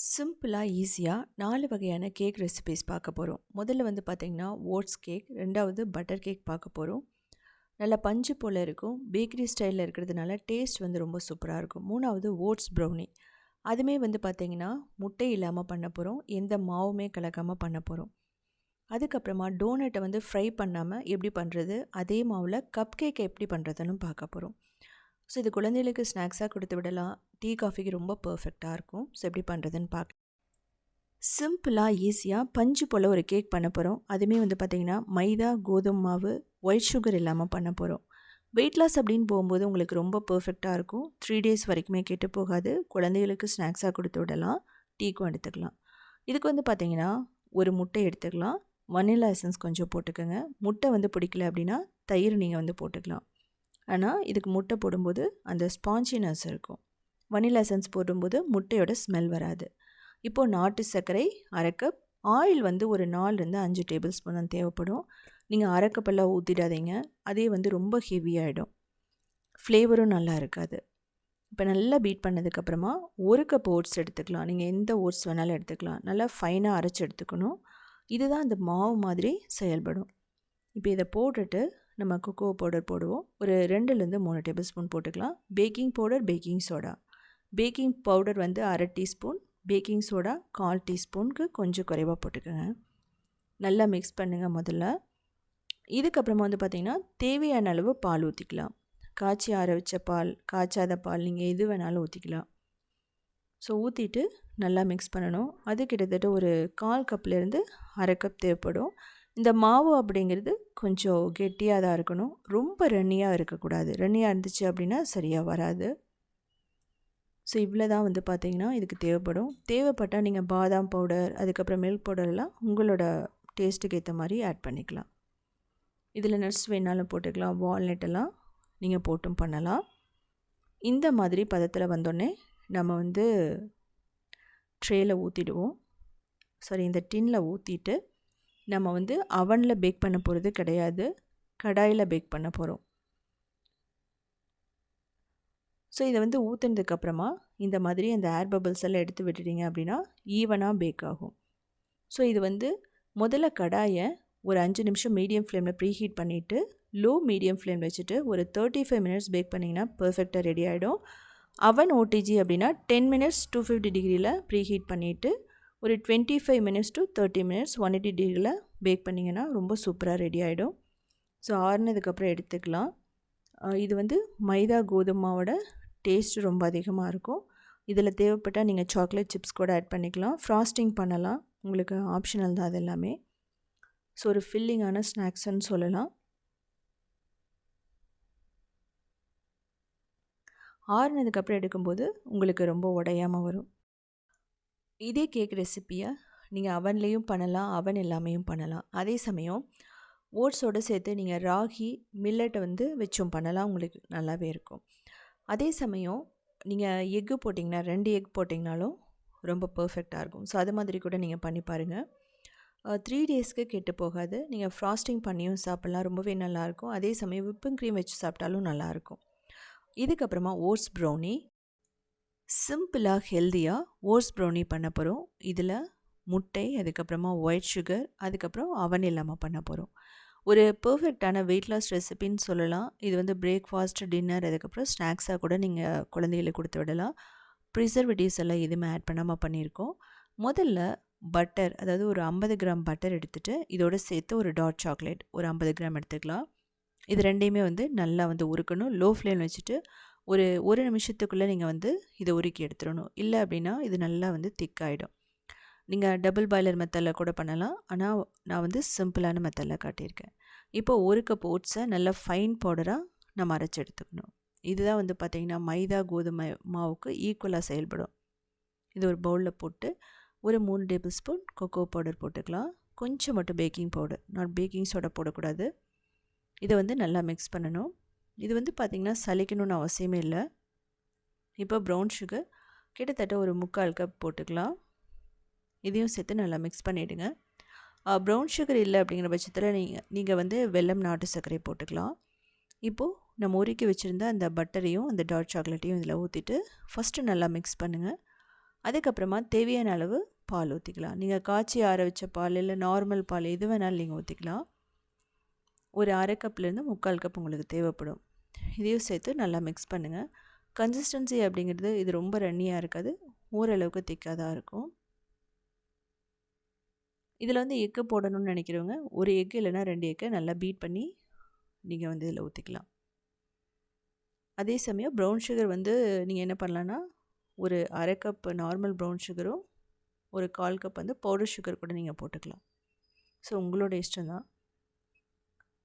சிம்பிளாக ஈஸியாக 4 வகையான கேக் ரெசிபீஸ் பார்க்க போகிறோம். முதல்ல வந்து பார்த்திங்கன்னா ஓட்ஸ் கேக், ரெண்டாவது பட்டர் கேக் பார்க்க போகிறோம். நல்லா பஞ்சு போல் இருக்கும், பேக்கரி ஸ்டைலில் இருக்கிறதுனால டேஸ்ட் வந்து ரொம்ப சூப்பராக இருக்கும். மூணாவது ஓட்ஸ் ப்ரௌனி, அதுவுமே வந்து பார்த்திங்கன்னா முட்டை இல்லாமல் பண்ண போகிறோம், எந்த மாவுமே கலக்காமல் பண்ண போகிறோம். அதுக்கப்புறமா டோனட்டை வந்து ஃப்ரை பண்ணாமல் எப்படி பண்ணுறது, அதே மாவில் கப் கேக்கை எப்படி பண்ணுறதுன்னு பார்க்க போகிறோம். ஸோ இது குழந்தைகளுக்கு ஸ்நாக்ஸாக கொடுத்து விடலாம், டீ காஃபிக்கு ரொம்ப பர்ஃபெக்டாக இருக்கும். ஸோ எப்படி பண்ணுறதுன்னு பார்க்கலாம். சிம்பிளாக ஈஸியாக பஞ்சு போல் ஒரு கேக் பண்ண போகிறோம். அதுவுமே வந்து பார்த்திங்கன்னா மைதா, கோதுமை மாவு, ஒயிட் சுகர் இல்லாமல் பண்ண போகிறோம். வெயிட் லாஸ் அப்படின்னு போகும்போது உங்களுக்கு ரொம்ப பர்ஃபெக்டாக இருக்கும். 3 டேஸ் வரைக்குமே கெட்டு போகாது. குழந்தைகளுக்கு ஸ்நாக்ஸாக கொடுத்து விடலாம், டீக்கும் எடுத்துக்கலாம். இதுக்கு வந்து பார்த்திங்கன்னா ஒரு முட்டை எடுத்துக்கலாம், வனிலா எசன்ஸ் கொஞ்சம் போட்டுக்கோங்க. முட்டை வந்து பிடிக்கல அப்படின்னா தயிர் நீங்கள் வந்து போட்டுக்கலாம். ஆனால் இதுக்கு முட்டை போடும்போது அந்த ஸ்பாஞ்சினஸ் இருக்கும். வனிலா எசன்ஸ் போடும்போது முட்டையோட ஸ்மெல் வராது. இப்போது நாட்டு சர்க்கரை அரை கப், ஆயில் வந்து ஒரு 4-5 டேபிள் ஸ்பூன் தான் தேவைப்படும். நீங்கள் அரை கப்பெல்லாம் ஊற்றிடாதீங்க, அதே வந்து ரொம்ப ஹெவியாகிடும், ஃப்ளேவரும் நல்லா இருக்காது. இப்போ நல்லா பீட் பண்ணதுக்கப்புறமா 1 கப் ஓட்ஸ் எடுத்துக்கலாம். நீங்கள் எந்த ஓட்ஸ் வேணாலும் எடுத்துக்கலாம். நல்லா ஃபைனாக அரைச்சி எடுத்துக்கணும். இதுதான் அந்த மாவு மாதிரி செயல்படும். இப்போ இதை போட்டுட்டு நம்ம கொக்கோ பவுடர் போடுவோம். ஒரு 2-3 டேபிள் ஸ்பூன் போட்டுக்கலாம். Baking powder, baking soda. Baking powder வந்து அரை டீஸ்பூன், பேக்கிங் சோடா 1/4 டீஸ்பூனுக்கு கொஞ்சம் குறைவாக போட்டுக்கோங்க. நல்லா மிக்ஸ் பண்ணுங்கள் முதல்ல. இதுக்கப்புறமா வந்து பார்த்திங்கன்னா தேவையான அளவு பால் ஊற்றிக்கலாம். காய்ச்சி ஆற வச்ச பால், காய்ச்சாத பால், நீங்கள் எது வேணாலும் ஊற்றிக்கலாம். ஸோ ஊற்றிட்டு நல்லா மிக்ஸ் பண்ணணும். அது கிட்டத்தட்ட ஒரு 1/4 கப்லேருந்து அரை கப் தேவைப்படும். இந்த மாவு அப்படிங்கிறது கொஞ்சம் கெட்டியாக தான் இருக்கணும், ரொம்ப ரன்னியாக இருக்கக்கூடாது. ரன்னியாக இருந்துச்சு அப்படின்னா சரியாக வராது. ஸோ இவ்வளோ தான் வந்து பார்த்திங்கன்னா இதுக்கு தேவைப்படும். தேவைப்பட்டால் நீங்கள் பாதாம் பவுடர், அதுக்கப்புறம் மில்க் பவுடர்லாம் உங்களோட டேஸ்ட்டுக்கு ஏற்ற மாதிரி ஆட் பண்ணிக்கலாம். இதில் நட்ஸ் வேணாலும் போட்டுக்கலாம், வால்நட்டெல்லாம் நீங்கள் போட்டும் பண்ணலாம். இந்த மாதிரி பதத்தில் வந்தோடனே நம்ம வந்து ட்ரேயில் ஊற்றிடுவோம். சாரி, இந்த டின்னில் ஊற்றிட்டு நம்ம வந்து அவனில் பேக் பண்ண போகிறது கிடையாது, கடாயில் பேக் பண்ண போகிறோம். ஸோ இதை வந்து ஊற்றுனதுக்கப்புறமா இந்த மாதிரி அந்த ஏர் பபிள்ஸ் எல்லாம் எடுத்து விட்டுட்டிங்க அப்படின்னா ஈவனாக பேக் ஆகும். ஸோ இது வந்து முதல்ல கடாயை ஒரு 5 நிமிஷம் மீடியம் ஃப்ளேமில் ப்ரீஹீட் பண்ணிவிட்டு லோ மீடியம் ஃப்ளேம் வச்சுட்டு ஒரு 35 மினிட்ஸ் பேக் பண்ணிங்கன்னா பர்ஃபெக்டாக ரெடி ஆகிடும். அவன் ஓடிஜி அப்படின்னா 10 மினிட்ஸ் 250 டிகிரியில் ப்ரீஹீட் பண்ணிவிட்டு ஒரு 25 மினிட்ஸ் to 30 மினிட்ஸ் 180 டிகிரியில் பேக் பண்ணிங்கன்னா ரொம்ப சூப்பராக ரெடி ஆகிடும். ஸோ ஆறுனதுக்கப்புறம் எடுத்துக்கலாம். இது வந்து மைதா கோதுமாவோட டேஸ்ட் ரொம்ப அதிகமாக இருக்கும். இதில் தேவைப்பட்டால் நீங்கள் சாக்லேட் சிப்ஸ் கூட ஆட் பண்ணிக்கலாம், ஃப்ராஸ்டிங் பண்ணலாம், உங்களுக்கு ஆப்ஷனல் தான் அது எல்லாமே. ஸோ ஒரு ஃபில்லிங்கான ஸ்நாக்ஸ்ன்னு சொல்லலாம். ஆறுனதுக்கப்புறம் எடுக்கும்போது உங்களுக்கு ரொம்ப உடையாமல் வரும். இதே கேக் ரெசிப்பியை நீங்கள் அவன்லேயும் பண்ணலாம், அவன் எல்லாமேயும் பண்ணலாம். அதே சமயம் ஓட்ஸோடு சேர்த்து நீங்கள் ராகி, மில்லட்டை வந்து வச்சும் பண்ணலாம், உங்களுக்கு நல்லாவே இருக்கும். அதே சமயம் நீங்கள் எக்கு போட்டிங்கன்னா 2 எக் போட்டிங்கனாலும் ரொம்ப பர்ஃபெக்டாக இருக்கும். ஸோ அது மாதிரி கூட நீங்கள் பண்ணி பாருங்கள். 3 டேஸ்க்கு கெட்டு போகாது. நீங்கள் ஃப்ராஸ்டிங் பண்ணியும் சாப்பிட்லாம், ரொம்பவே நல்லாயிருக்கும். அதே சமயம் விப்பிங் க்ரீம் வச்சு சாப்பிட்டாலும் நல்லாயிருக்கும். இதுக்கப்புறமா ஓட்ஸ் ப்ரௌனி, சிம்பிளாக ஹெல்த்தியாக ஓட்ஸ் ப்ரௌனி பண்ண போகிறோம். இதில் முட்டை, அதுக்கப்புறமா ஒயிட் சுகர், அதுக்கப்புறம் அவன் இல்லாமல் பண்ண போகிறோம். ஒரு பர்ஃபெக்டான வெயிட் லாஸ் ரெசிபின்னு சொல்லலாம். இது வந்து பிரேக்ஃபாஸ்ட், டின்னர், அதுக்கப்புறம் ஸ்நாக்ஸாக கூட நீங்கள் குழந்தைகளுக்கு கொடுத்து விடலாம். ப்ரிசர்வேட்டிவ்ஸ் எல்லாம் எதுவுமே ஆட் பண்ணாமல் பண்ணியிருக்கோம். முதல்ல பட்டர், அதாவது ஒரு 50 கிராம் பட்டர் எடுத்துகிட்டு இதோடு சேர்த்து ஒரு டார்க் சாக்லேட் ஒரு 50 கிராம் எடுத்துக்கலாம். இது ரெண்டையுமே வந்து நல்லா வந்து உருக்கணும். லோ ஃப்ளேம் வச்சுட்டு ஒரு நிமிஷத்துக்குள்ளே நீங்கள் வந்து இதை உருக்கி எடுத்துடணும். இல்லை அப்படின்னா இது நல்லா வந்து திக்காகிடும். நீங்கள் டபுள் பாய்லர் மெத்தடில் கூட பண்ணலாம், ஆனால் நான் வந்து சிம்பிளான மெத்தடில் காட்டியிருக்கேன். இப்போ 1 கப் ஓட்ஸை நல்லா ஃபைன் பவுடராக நம்ம அரைச்சி எடுத்துக்கணும். இதுதான் வந்து பார்த்திங்கன்னா மைதா கோதுமை மாவுக்கு ஈக்குவலாக செயல்படும். இது ஒரு பவுலில் போட்டு ஒரு 3 டேபிள் ஸ்பூன் கொக்கோ பவுடர் போட்டுக்கலாம். கொஞ்சம் மட்டும் baking powder, not baking soda போடக்கூடாது. இதை வந்து நல்லா மிக்ஸ் பண்ணணும். இது வந்து பார்த்திங்கன்னா சலிக்கணும்னு அவசியமே இல்லை. இப்போ ப்ரௌன் சுகர் கிட்டத்தட்ட ஒரு 3/4 கப் போட்டுக்கலாம். இதையும் சேர்த்து நல்லா மிக்ஸ் பண்ணிவிடுங்க. ப்ரௌன் சுகர் இல்லை அப்படிங்கிற பட்சத்தில் நீங்கள் வந்து வெல்லம், நாட்டு சர்க்கரை போட்டுக்கலாம். இப்போது நம்ம உருக்கி வச்சுருந்த அந்த பட்டரையும் அந்த டார்க் சாக்லேட்டையும் இதில் ஊற்றிட்டு ஃபஸ்ட்டு நல்லா மிக்ஸ் பண்ணுங்கள். அதுக்கப்புறமா தேவையான அளவு பால் ஊற்றிக்கலாம். நீங்கள் காய்ச்சி ஆற வச்ச பால் இல்லை நார்மல் பால் எது வேணாலும் நீங்கள் ஊற்றிக்கலாம். ஒரு அரை கப்லேருந்து 3/4 கப் உங்களுக்கு தேவைப்படும். இதையும் சேர்த்து நல்லா மிக்ஸ் பண்ணுங்கள். கன்சிஸ்டன்சி அப்படிங்கிறது இது ரொம்ப ரன்னியாக இருக்காது, ஓரளவுக்கு திக்காக தான் இருக்கும். இதில் வந்து எக்கு போடணும்னு நினைக்கிறவங்க ஒரு எக்கு இல்லைனா 2 எக்கை நல்லா பீட் பண்ணி நீங்கள் வந்து இதில் ஊற்றிக்கலாம். அதே சமயம் ப்ரௌன் சுகர் வந்து நீங்கள் என்ன பண்ணலான்னா ஒரு அரை கப் நார்மல் ப்ரௌன் சுகரும் ஒரு 1/4 கப் வந்து பவுடர் சுகர் கூட நீங்கள் போட்டுக்கலாம். ஸோ உங்களோட இஷ்டம் தான்.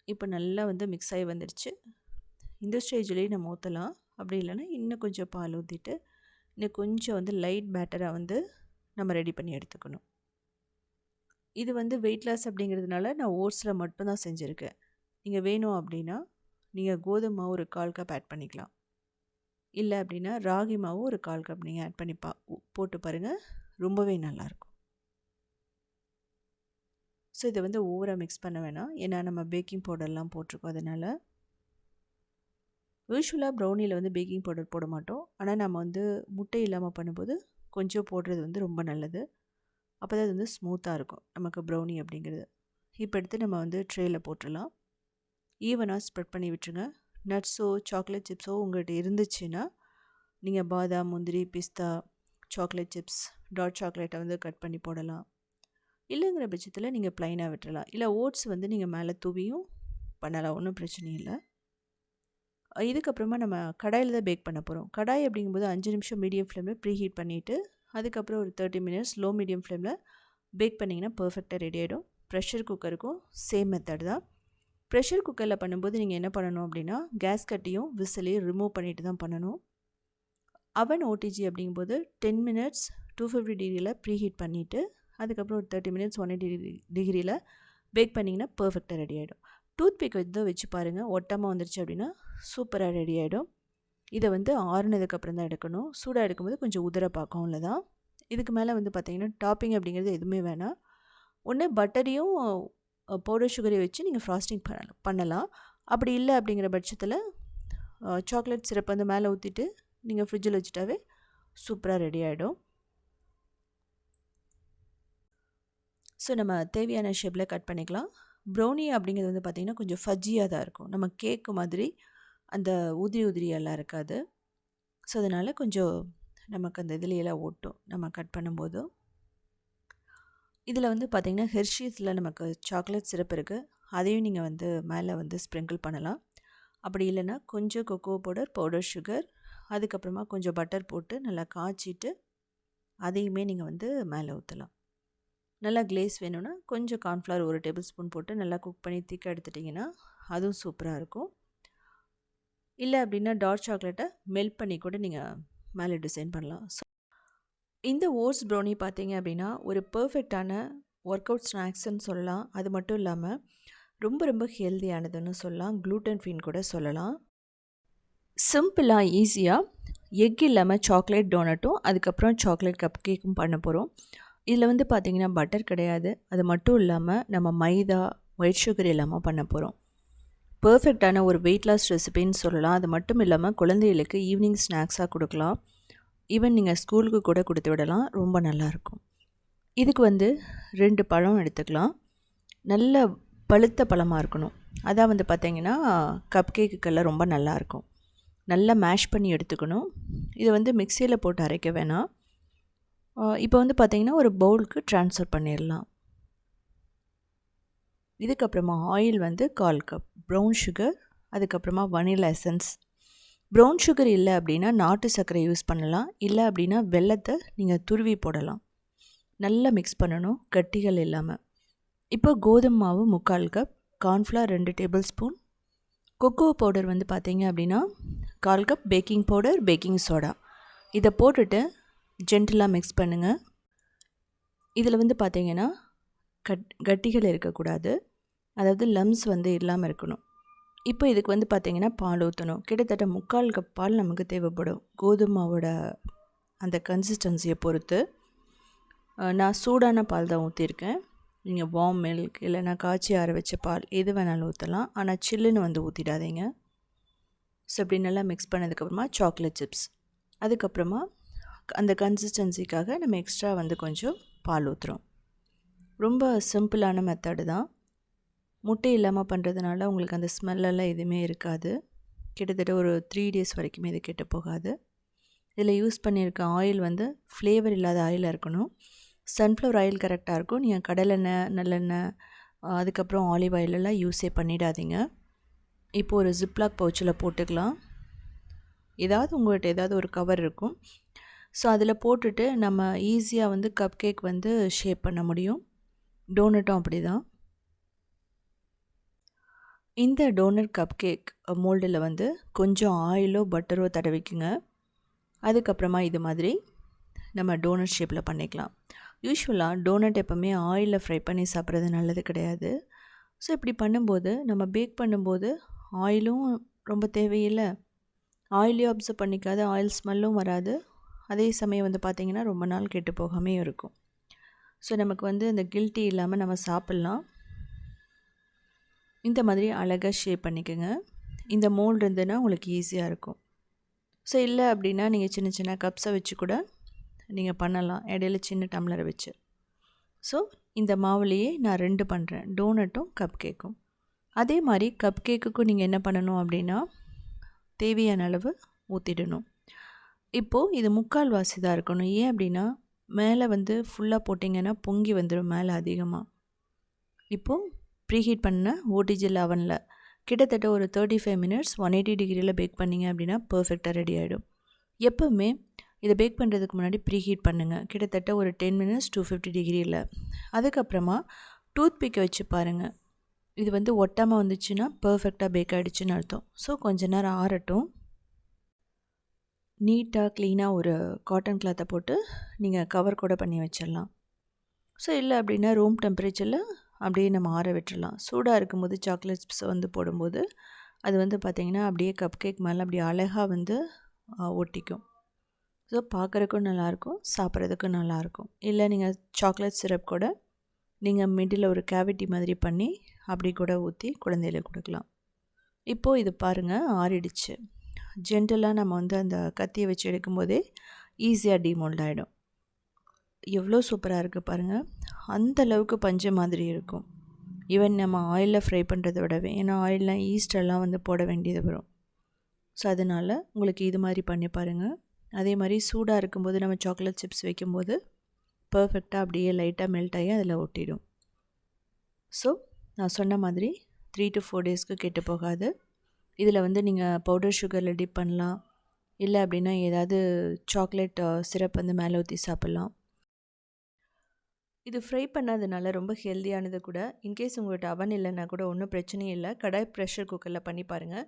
இப்போ நல்லா வந்து மிக்ஸ் ஆகி வந்துடுச்சு. இந்த ஸ்டேஜ்லேயே நம்ம ஊற்றலாம். அப்படி இல்லைன்னா இன்னும் கொஞ்சம் பால் ஊற்றிட்டு இன்னும் கொஞ்சம் வந்து லைட் பேட்டராக வந்து நம்ம ரெடி பண்ணி எடுத்துக்கணும். இது வந்து வெயிட் லாஸ் அப்படிங்கிறதுனால நான் ஓட்ஸில் மட்டும்தான் செஞ்சுருக்கேன். நீங்கள் வேணும் அப்படின்னா நீங்கள் கோதுமை மாவு ஒரு 1/4 கப் ஆட் பண்ணிக்கலாம். இல்லை அப்படின்னா ராகி மாவு ஒரு 1/4 கப் நீங்கள் ஆட் பண்ணி போட்டு பாருங்கள், ரொம்பவே நல்லாயிருக்கும். ஸோ இதை வந்து ஓவராக மிக்ஸ் பண்ண வேணாம், ஏன்னா நம்ம பேக்கிங் பவுடர்லாம் போட்டிருக்கோம். அதனால் யூஸ்வலாக ப்ரௌனியில் வந்து பேக்கிங் பவுடர் போட மாட்டோம். ஆனால் நம்ம வந்து முட்டை இல்லாமல் பண்ணும்போது கொஞ்சம் போடுறது வந்து ரொம்ப நல்லது. அப்போ தான் அது வந்து ஸ்மூத்தாக இருக்கும் நமக்கு ப்ரௌனி அப்படிங்கிறது. இப்போ எடுத்து நம்ம வந்து ட்ரேயில் போட்டுடலாம். ஈவனாக ஸ்ப்ரெட் பண்ணி விட்டுருங்க. நட்ஸோ சாக்லேட் சிப்ஸோ உங்கள்கிட்ட இருந்துச்சுன்னா நீங்கள் பாதாம், முந்திரி, பிஸ்தா, சாக்லேட் சிப்ஸ், டார்க் சாக்லேட்டை வந்து கட் பண்ணி போடலாம். இல்லைங்கிற பட்சத்தில் நீங்கள் ப்ளைனாக விட்டுறலாம். இல்லை ஓட்ஸ் வந்து நீங்கள் மேலே தூவியும் பண்ணலாம், ஒன்றும் பிரச்சனை இல்லை. இதுக்கப்புறமா நம்ம கடாயில் தான் பேக் பண்ண போகிறோம். கடாய் அப்படிங்கும்போது 5 நிமிஷம் மீடியம் ஃப்ளேமில் ப்ரீ ஹீட் பண்ணிவிட்டு அதுக்கப்புறம் ஒரு 30 மினிட்ஸ் லோ மீடியம் ஃப்ளேமில் பேக் பண்ணிங்கன்னா பர்ஃபெக்டாக ரெடி ஆகிடும். ப்ரெஷர் குக்கருக்கும் சேம் மெத்தட் தான். ப்ரெஷர் குக்கரில் பண்ணும்போது நீங்கள் என்ன பண்ணணும் அப்படின்னா கேஸ் கட்டியும் விசிலையும் ரிமூவ் பண்ணிட்டு தான் பண்ணணும். அவன் ஓடிஜி அப்படிங்கும்போது 10 மினிட்ஸ் 250 டிகிரியில் ப்ரீ ஹீட் பண்ணிவிட்டு அதுக்கப்புறம் ஒரு 30 மினிட்ஸ் 180 டிகிரியில் பேக் பண்ணிங்கன்னா பர்ஃபெக்டாக ரெடி ஆகிடும். டூத் பிக் வச்சு பாருங்கள், ஒட்டாமல் வந்துருச்சு அப்படின்னா சூப்பராக ரெடி ஆகிடும். இதை வந்து ஆறுனதுக்கப்புறம் தான் எடுக்கணும். சூடாக எடுக்கும்போது கொஞ்சம் உதிர பார்க்கும் தான். இதுக்கு மேலே வந்து பார்த்திங்கன்னா டாப்பிங் அப்படிங்கிறது எதுவுமே வேணாம். ஒன்று பட்டரையும் பவுடர் சுகரையும் வச்சு நீங்கள் ஃப்ராஸ்டிங் பண்ணலாம். அப்படி இல்லை அப்படிங்கிற பட்சத்தில் சாக்லேட் சிரப் வந்து மேலே ஊற்றிட்டு நீங்கள் ஃப்ரிட்ஜில் வச்சுட்டாவே சூப்பராக ரெடி ஆகிடும். ஸோ நம்ம தேவையான ஷேப்பில் கட் பண்ணிக்கலாம். ப்ரௌனி அப்படிங்கிறது வந்து பார்த்திங்கன்னா கொஞ்சம் ஃபஜ்ஜியாக தான் இருக்கும். நம்ம கேக்கு மாதிரி அந்த உதிரியெல்லாம் இருக்காது. ஸோ அதனால் கொஞ்சம் நமக்கு அந்த இதுலையெல்லாம் ஓட்டும் நம்ம கட் பண்ணும்போது. இதில் வந்து பார்த்திங்கன்னா ஹெர்ஷீஸில் நமக்கு சாக்லேட் சிரப் இருக்குது, அதையும் நீங்கள் வந்து மேலே வந்து ஸ்ப்ரிங்கிள் பண்ணலாம். அப்படி இல்லைன்னா கொஞ்சம் கொக்கோ பவுடர், பவுடர் சுகர், அதுக்கப்புறமா கொஞ்சம் பட்டர் போட்டு நல்லா காய்ச்சிட்டு அதையுமே நீங்கள் வந்து மேலே ஊற்றலாம். நல்லா கிளேஸ் வேணும்னா கொஞ்சம் கார்ன்ஃப்ளவர் 1 டேபிள் ஸ்பூன் போட்டு நல்லா குக் பண்ணி திக்காக எடுத்துட்டிங்கன்னா அதுவும் சூப்பராக இருக்கும். இல்லை அப்படின்னா டார்க் சாக்லேட்டை மெல்ட் பண்ணி கூட நீங்கள் மேலே டிசைன் பண்ணலாம். ஸோ இந்த ஓட்ஸ் ப்ரௌனி பார்த்தீங்க அப்படின்னா ஒரு பர்ஃபெக்டான ஒர்க் அவுட் ஸ்நாக்ஸ்ன்னு சொல்லலாம். அது மட்டும் இல்லாமல் ரொம்ப ரொம்ப ஹெல்தியானதுன்னு சொல்லலாம், க்ளூட்டன் ஃப்ரீன்னு கூட சொல்லலாம். சிம்பிளாக ஈஸியாக எக் இல்லாமல் சாக்லேட் டோனட்டும் அதுக்கப்புறம் சாக்லேட் கப் கேக்கும் பண்ண போகிறோம். இதில் வந்து பார்த்திங்கன்னா பட்டர் கிடையாது, அது மட்டும் இல்லாமல் நம்ம மைதா, ஒயிட் சுகர் இல்லாமல் பண்ண போகிறோம். பர்ஃபெக்டான ஒரு வெயிட் லாஸ் ரெசிபின்னு சொல்லலாம். அது மட்டும் இல்லாமல் குழந்தைகளுக்கு ஈவினிங் ஸ்நாக்ஸாக கொடுக்கலாம். ஈவன் நீங்கள் ஸ்கூலுக்கு கூட கொடுத்து விடலாம், ரொம்ப நல்லாயிருக்கும். இதுக்கு வந்து 2 பழம் எடுத்துக்கலாம். நல்ல பழுத்த பழமாக இருக்கணும். அதான் வந்து பார்த்திங்கன்னா கப் கேக்குக்கெல்லாம் ரொம்ப நல்லாயிருக்கும். நல்லா மேஷ் பண்ணி எடுத்துக்கணும். இதை வந்து மிக்சியில் போட்டு அரைக்க வேணாம். இப்போ வந்து பார்த்திங்கன்னா ஒரு பவுலுக்கு ட்ரான்ஸ்ஃபர் பண்ணிடலாம். இதுக்கப்புறமா ஆயில் வந்து 1/4 கப், ப்ரௌன் சுகர், அதுக்கப்புறமா வனிலா எசன்ஸ். ப்ரௌன் சுகர் இல்லை அப்படின்னா நாட்டு சர்க்கரை யூஸ் பண்ணலாம். இல்லை அப்படின்னா வெல்லத்தை நீங்கள் துருவி போடலாம். நல்லா மிக்ஸ் பண்ணணும், கட்டிகள் இல்லாமல். இப்போ கோதுமை மாவு 3/4 cup, cornflour 2 table spoon, cocoa powder வந்து பார்த்திங்க அப்படின்னா 1/4 cup, baking powder, baking soda. இதை போட்டுட்டு ஜென்டிலாக மிக்ஸ் பண்ணுங்கள். இதில் வந்து பார்த்திங்கன்னா கட்டிகள் இருக்கக்கூடாது, அதாவது லம்ஸ் வந்து இல்லாமல் இருக்கணும். இப்போ இதுக்கு வந்து பார்த்திங்கன்னா பால் ஊற்றணும். கிட்டத்தட்ட 3/4 கப் பால் நமக்கு தேவைப்படும். கோதுமாவோட அந்த கன்சிஸ்டன்சியை பொறுத்து. நான் சூடான பால் தான் ஊற்றிருக்கேன். நீங்கள் வார்ம் மில்க் இல்லைனா காய்ச்சி ஆற வச்ச பால் எது வேணாலும் ஊற்றலாம். ஆனால் சில்லுன்னு வந்து ஊற்றிடாதீங்க. ஸோ இப்படி நல்லா மிக்ஸ் பண்ணதுக்கப்புறமா சாக்லேட் சிப்ஸ், அதுக்கப்புறமா அந்த கன்சிஸ்டன்சிக்காக நம்ம எக்ஸ்ட்ரா வந்து கொஞ்சம் பால் ஊற்றுறோம். ரொம்ப சிம்பிளான மெத்தடு தான். முட்டை இல்லாமல் பண்ணுறதுனால உங்களுக்கு அந்த ஸ்மெல்லெல்லாம் எதுவுமே இருக்காது. கிட்டத்தட்ட ஒரு 3 டேஸ் வரைக்குமே இது கெட்டு போகாது. இதில் யூஸ் பண்ணியிருக்க ஆயில் வந்து ஃப்ளேவர் இல்லாத ஆயிலாக இருக்கணும். சன்ஃப்ளவர் ஆயில் கரெக்டாக இருக்கும். நீங்கள் கடலெண்ணெய், நல்லெண்ணெய், அதுக்கப்புறம் ஆலிவ் ஆயிலெல்லாம் யூஸே பண்ணிடாதீங்க. இப்போது ஒரு ஜிப்லாக் பவுச்சில் போட்டுக்கலாம். உங்கள்கிட்ட ஏதாவது ஒரு கவர் இருக்கும். ஸோ அதில் போட்டுட்டு நம்ம ஈஸியாக வந்து கப் கேக் வந்து ஷேப் பண்ண முடியும். டோனட்டும் அப்படி தான். இந்த டோனட் கப் கேக் மோல்டில் வந்து கொஞ்சம் ஆயிலோ பட்டரோ தடவிக்குங்க. அதுக்கப்புறமா இது மாதிரி நம்ம டோனட் ஷேப்பில் பண்ணிக்கலாம். யூஸ்வலாக டோனட் எப்போவுமே ஆயிலில் ஃப்ரை பண்ணி சாப்பிட்றது நல்லது கிடையாது. ஸோ இப்படி பண்ணும்போது நம்ம பேக் பண்ணும்போது ஆயிலும் ரொம்ப தேவையில்லை, ஆயிலையும் அப்சர்வ் பண்ணிக்காது, ஆயில் ஸ்மெல்லும் வராது. அதே சமயம் வந்து பார்த்திங்கன்னா ரொம்ப நாள் கெட்டு போகாமே இருக்கும். ஸோ நமக்கு வந்து இந்த கில்ட்டி இல்லாமல் நம்ம சாப்பிட்லாம். இந்த மாதிரி அழகாக ஷேப் பண்ணிக்கோங்க. இந்த மோல்டு இருந்ததுன்னா உங்களுக்கு ஈஸியாக இருக்கும். ஸோ இல்லை அப்படின்னா நீங்கள் சின்ன சின்ன கப்ஸை வச்சு கூட நீங்கள் பண்ணலாம், இடையில சின்ன டம்ளரை வச்சு. ஸோ இந்த மாவுலேயே நான் 2 பண்ணுறேன், டோனட்டும் கப் கேக்கும். அதே மாதிரி கப் கேக்குக்கும் நீங்கள் என்ன பண்ணணும் அப்படின்னா தேவையான அளவு ஊற்றிடணும். இப்போது இது முக்கால் வாசி தான் இருக்கணும். ஏன் அப்படின்னா மேலே வந்து ஃபுல்லாக போட்டிங்கன்னா பொங்கி வந்துடும் மேலே அதிகமாக. இப்போது ப்ரீஹீட் பண்ண ஓடிஜில் அவனில் கிட்டத்தட்ட ஒரு 35 மினிட்ஸ் 180 டிகிரியில் பேக் பண்ணிங்க அப்படின்னா பர்ஃபெக்டாக ரெடி ஆகிடும். எப்போவுமே இதை பேக் பண்ணுறதுக்கு முன்னாடி ப்ரீஹீட் பண்ணுங்கள், கிட்டத்தட்ட ஒரு 10 மினிட்ஸ் 250 டிகிரியில். அதுக்கப்புறமா டூத் பிக்கை வச்சு பாருங்கள். இது வந்து ஒட்டாமல் வந்துச்சுன்னா பர்ஃபெக்டாக பேக் ஆகிடுச்சுன்னு அர்த்தம். ஸோ கொஞ்ச நேரம் ஆறட்டும். நீட்டாக க்ளீனாக ஒரு காட்டன் கிளாத்தை போட்டு நீங்கள் கவர் கூட பண்ணி வச்சிடலாம். ஸோ இல்லை அப்படின்னா ரூம் டெம்பரேச்சரில் அப்படியே நம்ம ஆற விட்டுடலாம். சூடாக இருக்கும்போது சாக்லேட்ஸ் வந்து போடும்போது அது வந்து பார்த்திங்கன்னா அப்படியே கப் கேக் மேலே அப்படியே அழகாக வந்து ஒட்டிக்கும். ஸோ பார்க்குறதுக்கும் நல்லாயிருக்கும், சாப்பிட்றதுக்கும் நல்லாயிருக்கும். இல்லை நீங்கள் சாக்லேட் சிரப் கூட நீங்கள் மிடில் ஒரு கேவிட்டி மாதிரி பண்ணி அப்படி கூட ஊற்றி குழந்தைகளுக்கு கொடுக்கலாம். இப்போது இது பாருங்கள் ஆறிடுச்சு. ஜென்டலாக நம்ம வந்து அந்த கத்தியை வச்சு எடுக்கும்போதே ஈஸியாக டீமோல்ட் ஆகிடும். எவ்வளோ சூப்பராக இருக்குது பாருங்கள். அந்தளவுக்கு பஞ்சு மாதிரி இருக்கும். ஈவன் நம்ம ஆயிலில் ஃப்ரை பண்ணுறதை விடவே, ஏன்னா ஆயிலெலாம் ஈஸ்டெல்லாம் வந்து போட வேண்டியது வரும். ஸோ அதனால் உங்களுக்கு இது மாதிரி பண்ணி பாருங்கள். அதே மாதிரி சூடாக இருக்கும்போது நம்ம சாக்லேட் சிப்ஸ் வைக்கும்போது பர்ஃபெக்டாக அப்படியே லைட்டாக மெல்ட் ஆகி அதில் ஒட்டிடும். ஸோ நான் சொன்ன மாதிரி 3 to 4 டேஸ்க்கு கெட்டு போகாது. இதில் வந்து நீங்கள் பவுடர் சுகரில் டிப் பண்ணலாம், இல்லை அப்படின்னா ஏதாவது சாக்லேட் சிரப் வந்து மேலே ஊற்றி சாப்பிட்லாம். இது ஃப்ரை பண்ணாதனால ரொம்ப ஹெல்த்தியானது கூட. இன்கேஸ் உங்கள்கிட்ட அவன் இல்லைன்னா கூட ஒன்றும் பிரச்சனையும் இல்லை, கடாய் ப்ரெஷர் குக்கரில் பண்ணி பாருங்கள்.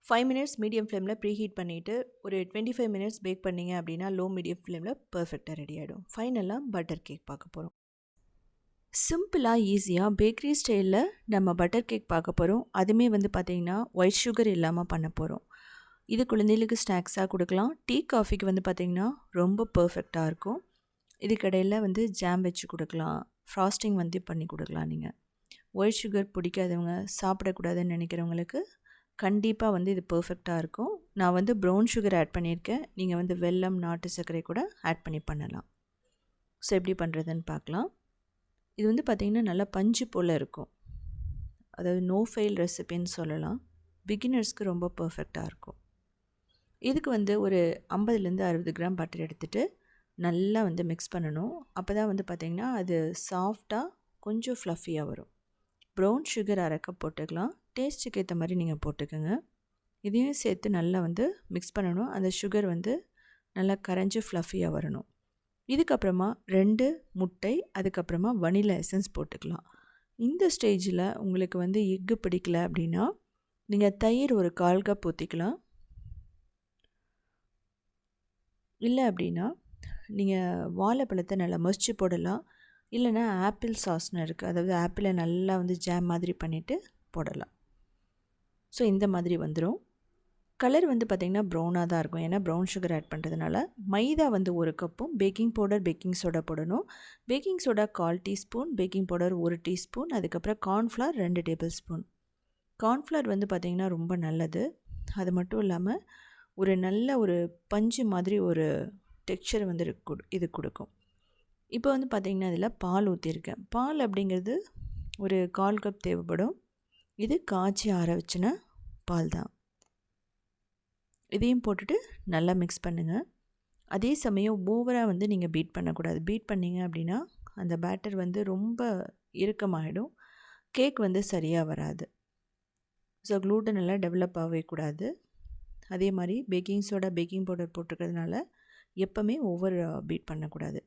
5 மினிட்ஸ் மீடியம் ஃப்ளேமில் ப்ரீஹீட் பண்ணிவிட்டு ஒரு 25 மினிட்ஸ் பேக் பண்ணிங்க அப்படின்னா லோ மீடியம் ஃப்ளேமில் பர்ஃபெக்டாக ரெடி ஆகிடும். ஃபைனலாக பட்டர் கேக் பார்க்க போகிறோம். சிம்பிளாக ஈஸியாக பேக்கரி ஸ்டைலில் நம்ம பட்டர் கேக் பார்க்க போகிறோம். அதுவுமே வந்து பார்த்திங்கன்னா ஒயிட் சுகர் இல்லாமல் பண்ண போகிறோம். இது குழந்தைகளுக்கு ஸ்நாக்ஸாக கொடுக்கலாம். டீ காஃபிக்கு வந்து பார்த்திங்கன்னா ரொம்ப பர்ஃபெக்டாக இருக்கும். இதுக்கடையில் வந்து ஜாம் வச்சு கொடுக்கலாம், ஃப்ராஸ்டிங் வந்து பண்ணி கொடுக்கலாம். நீங்கள் ஒயிட் சுகர் பிடிக்காதவங்க, சாப்பிடக்கூடாதுன்னு நினைக்கிறவங்களுக்கு கண்டிப்பாக வந்து இது பர்ஃபெக்டாக இருக்கும். நான் வந்து ப்ரௌன் சுகர் ஆட் பண்ணியிருக்கேன். நீங்கள் வந்து வெல்லம், நாட்டு சர்க்கரை கூட ஆட் பண்ணலாம். ஸோ எப்படி பண்ணுறதுன்னு பார்க்கலாம். இது வந்து பார்த்திங்கன்னா நல்லா பஞ்சு போல் இருக்கும். அதாவது நோ ஃபெயில் ரெசிபின்னு சொல்லலாம். பிகினர்ஸ்க்கு ரொம்ப பர்ஃபெக்டாக இருக்கும். இதுக்கு வந்து ஒரு 50 to 60 கிராம் பட்டர் எடுத்துகிட்டு நல்லா வந்து மிக்ஸ் பண்ணணும். அப்போ தான் வந்து பார்த்திங்கன்னா அது சாஃப்டாக கொஞ்சம் ஃப்ளஃபியாக வரும். ப்ரௌன் சுகர் 1/2 கப் போட்டுக்கலாம். டேஸ்ட்டுக்கு ஏற்ற மாதிரி நீங்கள் போட்டுக்கோங்க. இதையும் சேர்த்து நல்லா வந்து மிக்ஸ் பண்ணணும். அந்த சுகர் வந்து நல்லா கரைஞ்சி ஃப்ளஃபியாக வரணும். இதுக்கப்புறமா 2 முட்டை, அதுக்கப்புறமா வனிலா எசன்ஸ் போட்டுக்கலாம். இந்த ஸ்டேஜில் உங்களுக்கு வந்து எக்கு பிடிக்கல அப்படின்னா நீங்கள் தயிர் ஒரு 1/4 கப் ஊற்றிக்கலாம். இல்லை அப்படின்னா நீங்கள் வாழைப்பழத்தை நல்லா மசிச்சு போடலாம். இல்லைனா ஆப்பிள் சாஸ்னு இருக்குது, அதாவது ஆப்பிளை நல்லா வந்து ஜாம் மாதிரி பண்ணிவிட்டு போடலாம். ஸோ இந்த மாதிரி வந்துடும். கலர் வந்து பார்த்திங்கன்னா ப்ரௌனாக தான் இருக்கும், ஏன்னா ப்ரௌன் சுகர் ஆட் பண்ணுறதுனால. மைதா வந்து 1 கப்பும், பேக்கிங் பவுடர், பேக்கிங் சோடா போடணும். Baking soda 1/4 teaspoon, baking powder 1 teaspoon, அதுக்கப்புறம் கார்ன்ஃப்ளவர் 2 டேபிள் ஸ்பூன். கார்ன்ஃப்ளவர் வந்து பார்த்திங்கன்னா ரொம்ப நல்லது. அது மட்டும் இல்லாமல் ஒரு நல்ல ஒரு பஞ்சு மாதிரி ஒரு டெக்ஸ்சர் வந்து இது கொடுக்கும். இப்போ வந்து பார்த்திங்கன்னா இதில் பால் ஊற்றிருக்கேன். பால் அப்படிங்கிறது ஒரு 1/4 கப் தேவைப்படும். இது காய்ச்சி ஆற வச்சின பால் தான். இதையும் போட்டுட்டு நல்லா மிக்ஸ் பண்ணுங்கள். அதே சமயம் ஓவராக வந்து நீங்கள் பீட் பண்ணக்கூடாது. பீட் பண்ணிங்க அப்படின்னா அந்த பேட்டர் வந்து ரொம்ப இறுக்கமாகிடும், கேக் வந்து சரியாக வராது. ஸோ க்ளூட்டன் எல்லாம் டெவலப் ஆகவே கூடாது. அதே மாதிரி பேக்கிங் சோடா, பேக்கிங் பவுடர் போட்டிருக்கிறதுனால எப்போவுமே ஓவர் பீட் பண்ணக்கூடாது.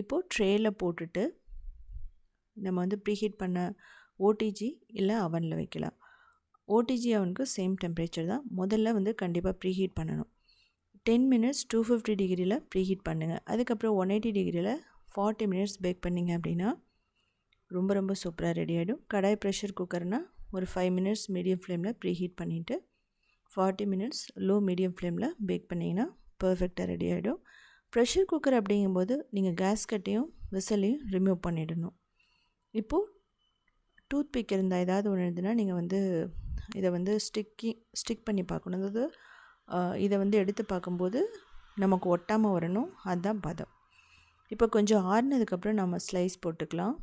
இப்போது ட்ரேயில் போட்டுட்டு நம்ம வந்து ப்ரீஹீட் பண்ண ஓடிஜி இல்லை அவனில் வைக்கலாம். ஓடிஜி அவனுக்கு சேம் டெம்பரேச்சர் தான். முதல்ல வந்து கண்டிப்பாக ப்ரீஹீட் பண்ணணும். 10 மினிட்ஸ் 250 டிகிரியில் ப்ரீஹீட் பண்ணுங்கள். அதுக்கப்புறம் 180 டிகிரியில் 40 மினிட்ஸ் பேக் பண்ணிங்க அப்படின்னா ரொம்ப ரொம்ப சூப்பராக ரெடி ஆகிடும். கடாய் ப்ரெஷர் குக்கர்னால் ஒரு 5 மினிட்ஸ் மீடியம் ஃப்ளேமில் ப்ரீஹீட் பண்ணிவிட்டு 40 மினிட்ஸ் லோ மீடியம் ஃப்ளேமில் பேக் பண்ணிங்கன்னா பர்ஃபெக்டாக ரெடி ஆகிடும். ப்ரெஷர் குக்கர் அப்படிங்கும்போது நீங்கள் கேஸ்கட்டையும் விசிலையும் ரிமூவ் பண்ணிடணும். இப்போது டூத் பிக் இருந்தால் ஏதாவது ஒன்று இருந்ததுன்னா நீங்கள் வந்து இதை வந்து ஸ்டிக் பண்ணி பார்க்கணும். அதாவது இதை வந்து எடுத்து பார்க்கும்போது நமக்கு ஒட்டாமல் வரணும், அதுதான் பதம். இப்போ கொஞ்சம் ஆறுனதுக்கப்புறம் நம்ம ஸ்லைஸ் போட்டுக்கலாம்.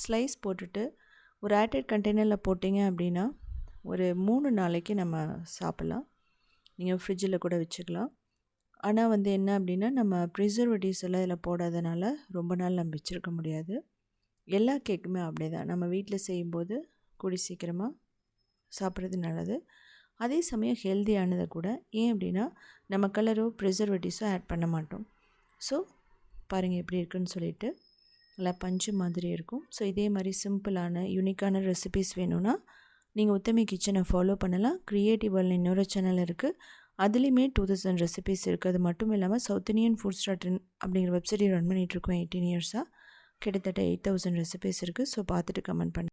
ஸ்லைஸ் போட்டுட்டு ஒரு ஏர்டைட் கண்டெய்னரில் போட்டிங்க அப்படின்னா ஒரு 3 நாளைக்கு நம்ம சாப்பிட்லாம். நீங்கள் ஃப்ரிட்ஜில் கூட வச்சுக்கலாம். ஆனால் வந்து என்ன அப்படின்னா நம்ம ப்ரிசர்வேட்டிவ்ஸ் எல்லாம் இதில் போடாதனால ரொம்ப நாள் நம்ம வச்சுருக்க முடியாது. எல்லா கேக்குமே அப்படியே தான். நம்ம வீட்டில் செய்யும்போது கூடி சீக்கிரமாக சாப்பிட்றது நல்லது. அதே சமயம் ஹெல்த்தியானதை கூட. ஏன் அப்படின்னா நம்ம கலரோ ப்ரிசர்வேட்டிவ்ஸோ ஆட் பண்ண மாட்டோம். ஸோ பாருங்கள் எப்படி இருக்குன்னு சொல்லிட்டு நல்லா பஞ்சு மாதிரி இருக்கும். ஸோ இதே மாதிரி சிம்பிளான யூனிக்கான ரெசிபீஸ் வேணும்னா நீங்கள் உத்தமி கிச்சனை ஃபாலோ பண்ணலாம். க்ரியேட்டிவ் வேர்ல்ட்னு இன்னொரு சேனல் இருக்குது. அதுலேயுமே 2000 ரெசிபீஸ் இருக்குது. அது மட்டும் இல்லாமல் சவுத் இண்டியன் ஃபுட்ஸ்.in அப்படிங்கிற வெப்சைட்டை ரன் பண்ணிகிட்ருக்கோம் 18 இயர்ஸாக. கிட்டத்தட்ட 8000 ரெசிபீஸ் இருக்குது. ஸோ பார்த்துட்டு கமெண்ட் பண்ணி